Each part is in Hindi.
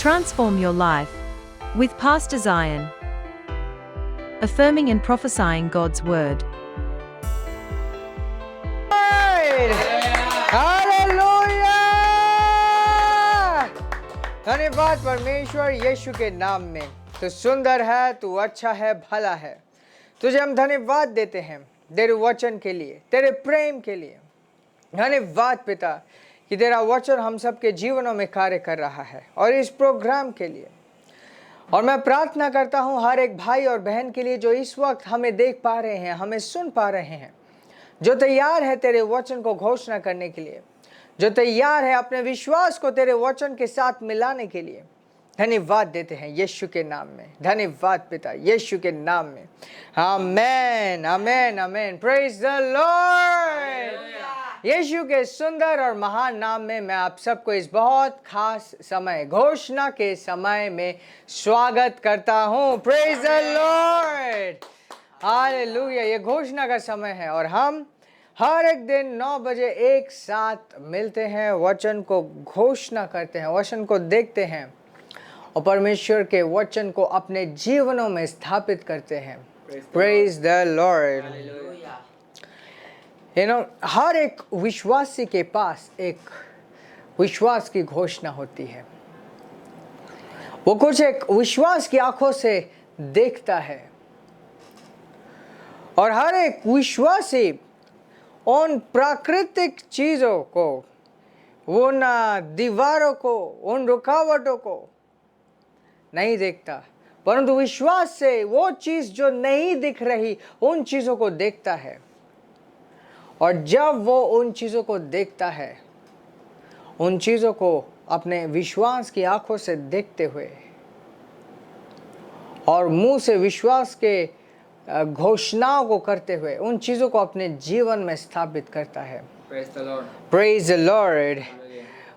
Transform your life with Pastor Zion. Affirming and prophesying God's word. Hallelujah! धन्यवाद परमेश्वर यीशु के नाम में। तू सुंदर है, तू अच्छा है, भला है। तुझे हम धन्यवाद देते हैं तेरे वचन के लिए, तेरे प्रेम के लिए। धन्यवाद पिता कि तेरा वचन हम सबके जीवनों में कार्य कर रहा है और इस प्रोग्राम के लिए। और मैं प्रार्थना करता हूँ हर एक भाई और बहन के लिए जो इस वक्त हमें देख पा रहे हैं, हमें सुन पा रहे हैं, जो तैयार है तेरे वचन को घोषणा करने के लिए, जो तैयार है अपने विश्वास को तेरे वचन के साथ मिलाने के लिए। धन्यवाद देते हैं यीशु के नाम में। धन्यवाद पिता यीशु के नाम में। आमेन आमेन आमेन। Praise the Lord. यीशु के सुंदर और महान नाम में मैं आप सबको इस बहुत खास समय, घोषणा के समय में स्वागत करता हूँ। Praise the Lord. हालेलुया। ये घोषणा का समय है और हम हर एक दिन 9 बजे एक साथ मिलते हैं, वचन को घोषणा करते हैं, वचन को देखते हैं और परमेश्वर के वचन को अपने जीवनों में स्थापित करते हैं। Praise the Lord. हर एक विश्वासी के पास एक विश्वास की घोषणा होती है। वो कुछ एक विश्वास की आंखों से देखता है और हर एक विश्वासी उन प्राकृतिक चीजों को, उन दीवारों को, उन रुकावटों को नहीं देखता, परंतु विश्वास से वो चीज जो नहीं दिख रही उन चीजों को देखता है। और जब वो उन चीजों को देखता है, उन चीजों को अपने विश्वास की आंखों से देखते हुए और मुंह से विश्वास के घोषणाओं को करते हुए उन चीजों को अपने जीवन में स्थापित करता है। Praise the Lord.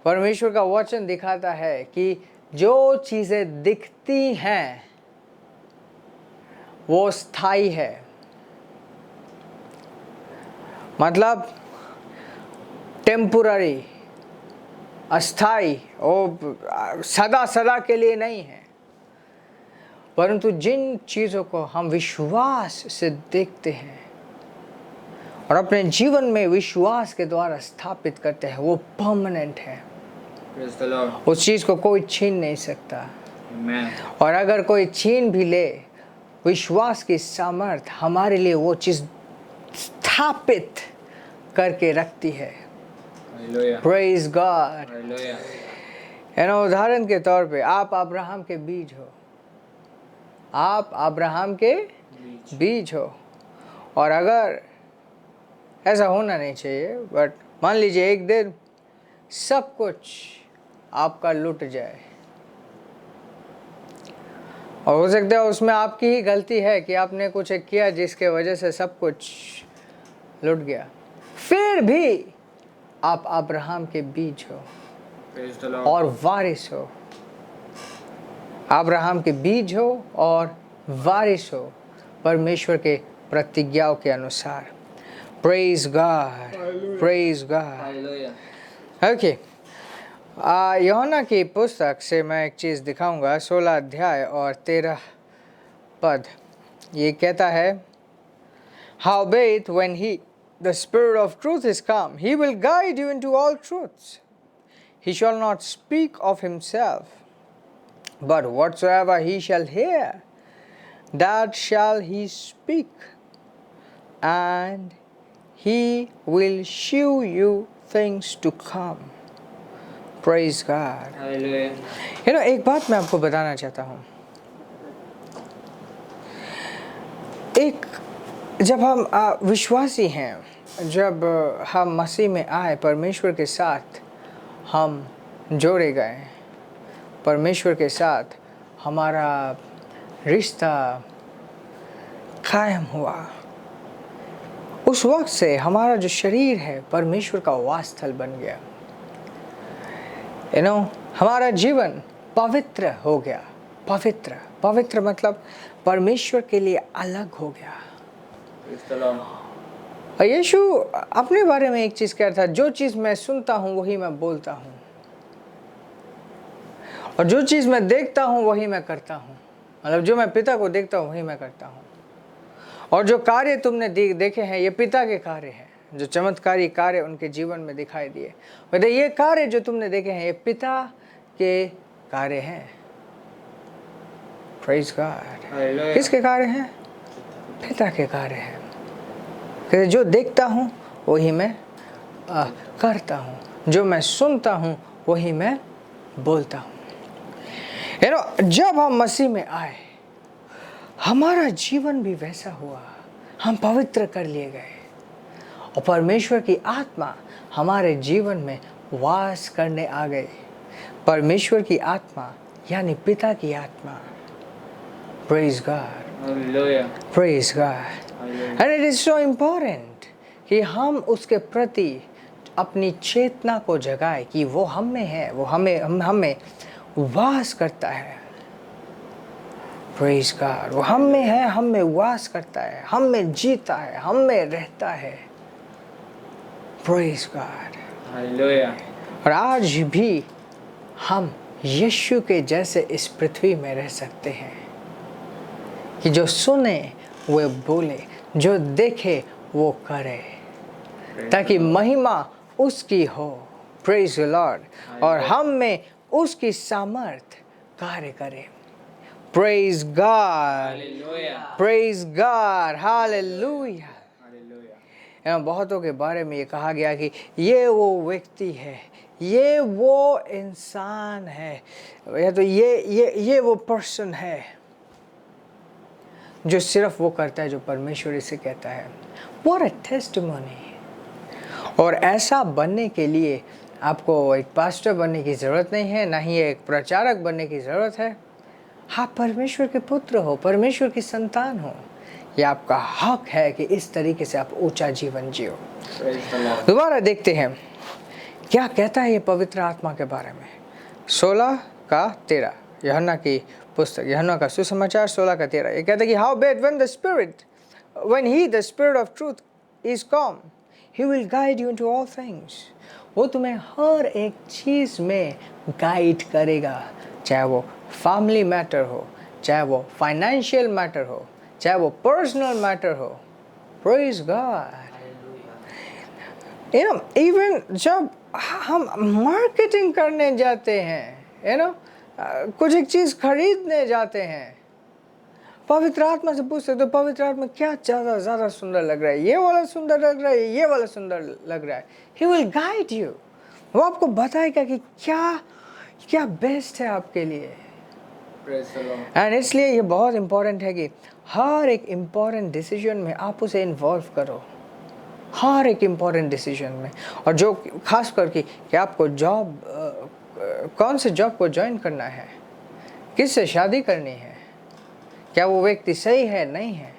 परमेश्वर का वचन दिखाता है कि जो चीजें दिखती हैं वो स्थायी है, मतलब टेम्पोररी, अस्थाई, वो सदा सदा के लिए नहीं है। परंतु जिन चीज़ों को हम विश्वास से देखते हैं और अपने जीवन में विश्वास के द्वारा स्थापित करते हैं, वो परमानेंट है। उस चीज़ को कोई छीन नहीं सकता। और अगर कोई छीन भी ले, विश्वास की सामर्थ हमारे लिए वो चीज़ स्थापित करके रखती है। Praise God. उदाहरण के तौर पे आप अब्राहम के बीज हो, आप अब्राहम के बीज हो। और अगर ऐसा होना नहीं चाहिए, बट मान लीजिए एक दिन सब कुछ आपका लुट जाए, और हो सकता है उसमें आपकी ही गलती है कि आपने कुछ किया जिसके वजह से सब कुछ लुट गया, फिर भी आप अब्राहम के बीज हो और वारिस हो। अब्राहम के बीज हो और वारिस हो परमेश्वर के प्रतिज्ञाओं के अनुसार। Praise God, praise God. Okay, यूहन्ना की पुस्तक से मैं एक चीज़ दिखाऊंगा। 16 अध्याय और 13 पद ये कहता है, Howbeit when the Spirit of truth is come, he will guide you into all truths. He shall not speak of himself, but whatsoever he shall hear, that shall he speak, and he will shew you things to come. Praise God. Hallelujah. एक बात मैं आपको बताना चाहता हूँ। जब हम विश्वासी हैं, जब हम मसीह में आए, परमेश्वर के साथ हम जोड़े गए, परमेश्वर के साथ हमारा रिश्ता कायम हुआ, उस वक्त से हमारा जो शरीर है परमेश्वर का वासस्थल बन गया। हमारा जीवन पवित्र हो गया। पवित्र मतलब परमेश्वर के लिए अलग हो गया। और यीशु अपने बारे में एक चीज़ कहता था, जो चीज़ मैं सुनता हूँ वही मैं बोलता हूँ। और जो चीज़ मैं देखता हूँ वही मैं करता हूँ, मतलब जो मैं पिता को देखता हूँ वही मैं करता हूँ। और जो कार्य तुमने देखे हैं ये पिता के कार्य हैं, जो चमत्कारी कार्य उनके जीवन में दिखाई दिए, बोले ये कार्य जो तुमने देखे हैं ये पिता के कार्य हैं। Praise God. किसके कार्य हैं? पिता के कार्य हैं। कि जो देखता हूँ वही मैं करता हूँ, जो मैं सुनता हूँ वही मैं बोलता हूँ। जब हम मसीह में आए हमारा जीवन भी वैसा हुआ, हम पवित्र कर लिए गए और परमेश्वर की आत्मा हमारे जीवन में वास करने आ गई। परमेश्वर की आत्मा यानी पिता की आत्मा। Praise God, praise God. And it is so important कि हम उसके प्रति अपनी चेतना को जगाए कि वो हम में है, वो हमें वास करता है। Praise God. वो हम में है, हम में वास करता है, हम में जीता है, हम में रहता है। Praise God, hallelujah. और आज भी हम यीशु के जैसे इस पृथ्वी में रह सकते हैं कि जो सुने वो बोले, जो देखे वो करे, ताकि महिमा उसकी हो। Praise the Lord. और हम में उसकी सामर्थ कार्य करे। Praise God, praise God, hallelujah. बहुतों के बारे में ये कहा गया कि ये वो व्यक्ति है, ये वो इंसान है, या तो ये वो पर्सन है जो सिर्फ वो करता है जो परमेश्वर इसे कहता है। What a testimony. और ऐसा बनने के लिए आपको एक पास्टर बनने की ज़रूरत नहीं है, ना ही एक प्रचारक बनने की ज़रूरत है। आप परमेश्वर के पुत्र हो, परमेश्वर की संतान हो। ये आपका हक है कि इस तरीके से आप ऊंचा जीवन जियो। दोबारा देखते हैं क्या कहता है ये पवित्र आत्मा के बारे में। 16:13 यूहन्ना की पुस्तक, यूहन्ना का सुसमाचार 16:13। ये कहता है कि how bet when he the spirit of truth is come, he will guide you into all things. वो तुम्हें हर एक चीज़ में गाइड करेगा, चाहे वो फैमिली मैटर हो, चाहे वो फाइनेंशियल मैटर हो, चाहे वो पर्सनल मैटर हो। Praise God. इवन जब हम मार्केटिंग करने जाते हैं, कुछ एक चीज़ खरीदने जाते हैं, पवित्र आत्मा से पूछते तो पवित्र आत्मा क्या ज़्यादा सुंदर लग रहा है, ये वाला सुंदर लग रहा है, ये वाला सुंदर लग रहा है। He will guide you. वो आपको बताएगा कि क्या बेस्ट है आपके लिए। एंड इसलिए ये बहुत इम्पोर्टेंट है कि हर एक इम्पोर्टेंट डिसीजन में आप उसे इन्वॉल्व करो, हर एक इम्पोर्टेंट डिसीजन में। और जो खास करके कि आपको जॉब, कौन से जॉब को ज्वाइन करना है, किससे शादी करनी है, क्या वो व्यक्ति सही है नहीं है।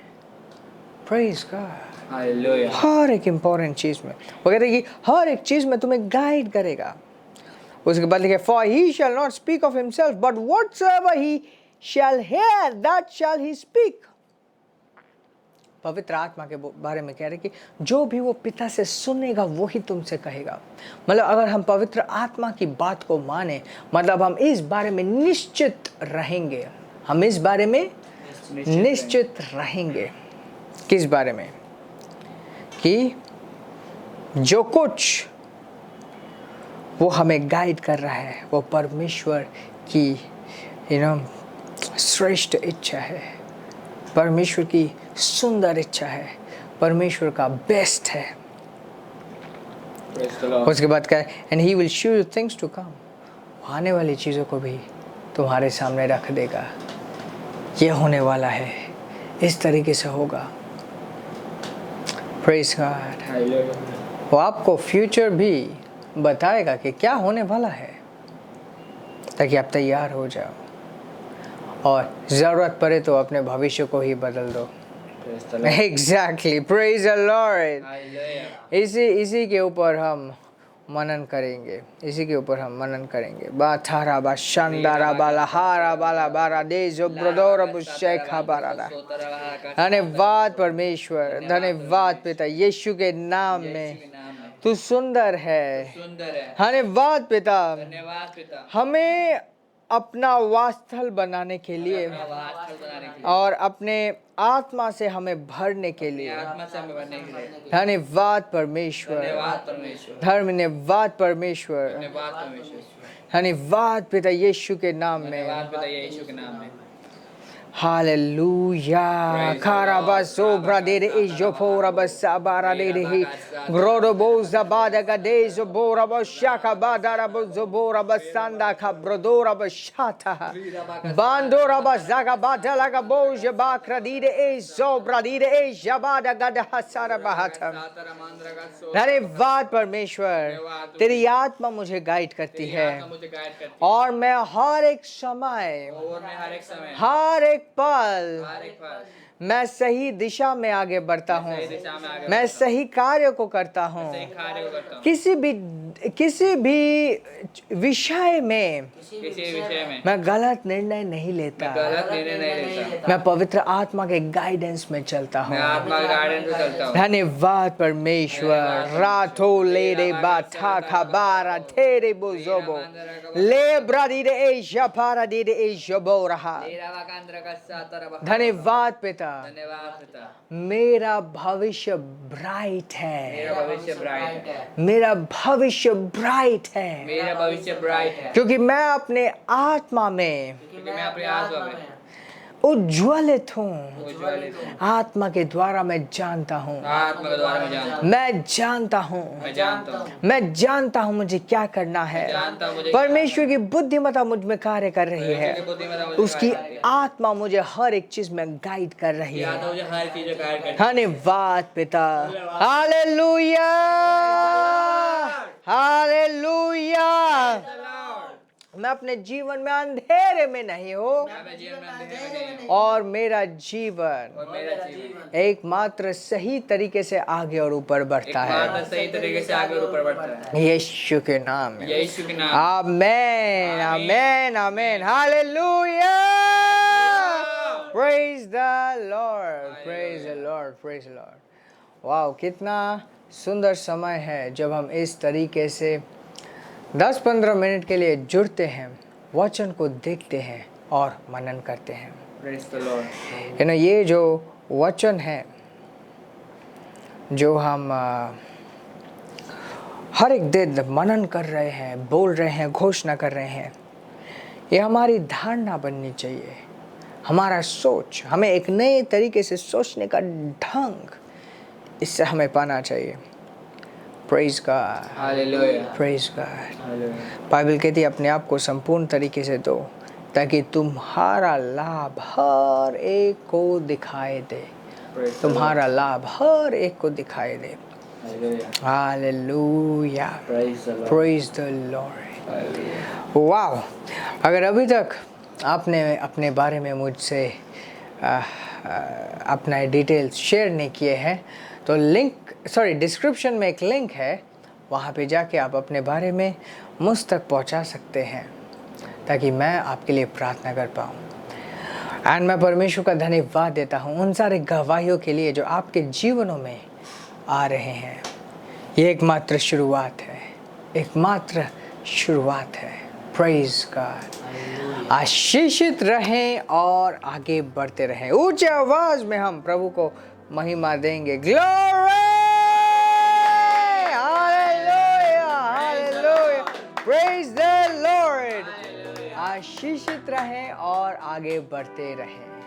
Praise God, hallelujah. हर एक इम्पोर्टेंट चीज़ में वो कहते हैं कि हर एक चीज़ में तुम्हें गाइड करेगा। उसके बाद लिखे for he shall not speak of himself but whatsoever he shall hear that shall he speak. पवित्र आत्मा के बारे में कह रहे कि जो भी वो पिता से सुनेगा वो ही तुमसे कहेगा। मतलब अगर हम पवित्र आत्मा की बात को माने, मतलब हम इस बारे में निश्चित रहेंगे, हम इस बारे में निश्चित रहेंगे। किस बारे में? कि जो कुछ वो हमें गाइड कर रहा है वो परमेश्वर की श्रेष्ठ इच्छा है, परमेश्वर की सुंदर इच्छा है, परमेश्वर का बेस्ट है। उसके बाद क्या है? And he will show you things to come. आने वाली चीज़ों को भी तुम्हारे सामने रख देगा। ये होने वाला है, इस तरीके से होगा। Praise God. वो आपको फ्यूचर भी बताएगा कि क्या होने वाला है, ताकि आप तैयार हो जाओ और ज़रूरत पड़े तो अपने भविष्य को ही बदल दो। Exactly, praise the Lord. इसी के ऊपर हम मनन करेंगे, इसी के ऊपर हम मनन करेंगे। बाथारा बा शानदारा बाला हारा बाला बारा दे जो ब्रदोर बुशेखा बारादा। धन्यवाद परमेश्वर, धन्यवाद पिता, यीशु के नाम में तू सुंदर है। धन्यवाद पिता, हमें अपना वासस्थल बनाने के लिए वासस्थल बनाने के लिए, और अपने आत्मा से हमें भरने के लिए। आत्मा से हमें भरने के लिए। धन्यवाद परमेश्वर, धन्यवाद परमेश्वर, धन्यवाद परमेश्वर, धन्यवाद परमेश्वर, धन्यवाद पिता यीशु के नाम में। धन्यवाद पिता यीशु के नाम में। Hallelujah. Karabaso bradere ijopora basabara dehi. Grodobo zabada gadezo bora bashaka badara bozobora basanda kabrodora bashata. Bandora bazaga badala gaboja bakra dide e zobra dide e jabada gada hasara bahata. धन्यवाद परमेश्वर, तेरी आत्मा मुझे गाइड करती है मुझे गाइड करती और मैं हर एक समय, है और मैं हर एक समय, हर एक पल हर एक पल मैं सही दिशा में आगे बढ़ता हूँ, दिशा में आगे मैं सही कार्य को करता हूँ। सही कार्य को करता हूँ। किसी भी विषय में किसी विषय में मैं गलत निर्णय नहीं लेता, गलत निर्णय नहीं लेता। मैं पवित्र आत्मा के गाइडेंस में चलता हूँ। मैं आत्मा के गाइडेंस में चलता हूँ। धन्यवाद परमेश्वर। रातो ले रे बाथा खबारा तेरे बुजोबो ले ब्रादीरे ए जपारा दीरे ए जबो रहा। धन्यवाद पिता, धन्यवाद पिता, मेरा भविष्य ब्राइट है, मेरा भविष्य ब्राइट है, मेरा भविष्य ब्राइट है, मेरा भविष्य ब्राइट है, क्योंकि मैं अपने आत्मा में क्योंकि मैं अपने आत्मा में उज्ज्वलित हूँ। उज्ज्वलित हूँ। आत्मा के द्वारा मैं जानता हूँ, आत्मा के द्वारा मैं जानता हूँ, मैं जानता हूँ, मैं जानता हूँ, मैं जानता हूँ मुझे क्या करना है। जानता हूँ मुझे परमेश्वर की बुद्धिमत्ता मुझ में कार्य कर रही है, बुद्धिमत्ता मुझे उसकी गाइड करती है। आत्मा मुझे हर एक चीज में गाइड कर रही या है। तो मुझे हर चीज गाइड करती है। धन्यवाद पिता। Hallelujah, hallelujah. मैं अपने जीवन में अंधेरे में नहीं हूँ मैं जीवन में अंधेरे में नहीं हूँ और मेरा जीवन और मेरा जीवन एकमात्र सही तरीके से आगे और ऊपर बढ़ता है। एकमात्र सही तरीके से आगे और ऊपर बढ़ता है। यीशु के नाम में यीशु के नाम। आमेन, आमेन, आमेन। हालेलुया। Praise the Lord, praise the Lord, praise the Lord. Wow, कितना सुंदर समय है जब हम इस तरीके से 10-15 मिनट के लिए जुड़ते हैं, वचन को देखते हैं और मनन करते हैं। Praise the Lord. ये जो वचन है जो हम हर एक दिन मनन कर रहे हैं, बोल रहे हैं, घोषणा कर रहे हैं, ये हमारी धारणा बननी चाहिए। हमारा सोच, हमें एक नए तरीके से सोचने का ढंग इससे हमें पाना चाहिए। Praise God, hallelujah, praise God. Hallelujah. Bible कहती है अपने आप को संपूर्ण तरीके से दो ताकि तुम्हारा लाभ हर एक को दिखाई दे, तुम्हारा लाभ हर एक को दिखाई दे। हालेलुया, प्रेज द लॉर्ड। वाह, अगर अभी तक आपने अपने बारे में मुझसे अपना डिटेल्स शेयर नहीं किए हैं तो डिस्क्रिप्शन में एक लिंक है, वहाँ पे जाके आप अपने बारे में मुझ तक पहुँचा सकते हैं ताकि मैं आपके लिए प्रार्थना कर पाऊँ। एंड मैं परमेश्वर का धन्यवाद देता हूँ उन सारे गवाहियों के लिए जो आपके जीवनों में आ रहे हैं। ये एकमात्र शुरुआत है, एकमात्र शुरुआत है। Praise God. आशीषित रहें और आगे बढ़ते रहें। ऊंचे आवाज में हम प्रभु को महिमा देंगे। Glory, hallelujah, hallelujah, praise the Lord. आशीषित रहें और आगे बढ़ते रहें।